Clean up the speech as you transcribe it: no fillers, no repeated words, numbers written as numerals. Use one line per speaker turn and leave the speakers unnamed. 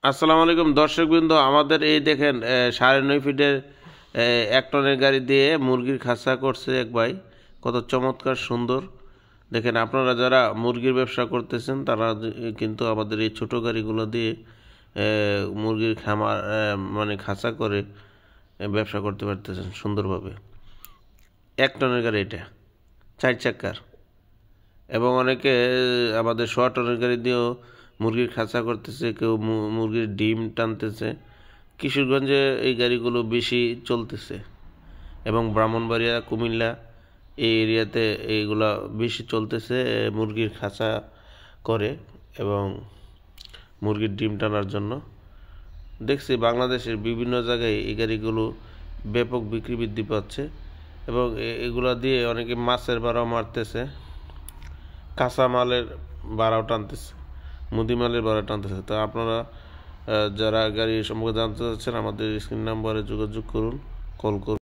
আসসালামু আলাইকুম দর্শকবৃন্দ, আমাদের এই দেখেন 9.5 ফিটের 1 টনের গাড়ি দিয়ে মুরগির খাঁচা করছে এক ভাই। কত চমৎকার সুন্দর দেখেন। আপনারা যারা মুরগির ব্যবসা করতেছেন তারা কিন্তু আমাদের এই ছোট গাড়িগুলো দিয়ে মুরগির খামার মানে খাঁচা করে ব্যবসা করতে পারতেছেন সুন্দরভাবে। 1 টনের গাড়ি এটা 4 চাকার, এবং অনেকে আমাদের 100 টনের গাড়ি দিয়েও মুরগির খাঁচা করতেছে, কেউ মুরগির ডিম টানতেছে। কিশোরগঞ্জে এই গাড়িগুলো বেশি চলতেছে, এবং ব্রাহ্মণবাড়িয়া, কুমিল্লা এই এরিয়াতে এইগুলা বেশি চলতেছে। মুরগির খাঁচা করে এবং মুরগির ডিম টানার জন্য দেখছি বাংলাদেশের বিভিন্ন জায়গায় এই গাড়িগুলো ব্যাপক বিক্রি বৃদ্ধি পাচ্ছে, এবং এগুলা দিয়ে অনেকে মাছের বাড়াও মারতেছে, কাঁচা মালের ভাড়াও টানতেছে, মুদি মালের ভাড়া টানতেছে। তো আপনারা যারা গাড়ি সম্পর্কে জানতে চাচ্ছেন আমাদের স্ক্রিন নাম্বারে যোগাযোগ করুন, কল করুন।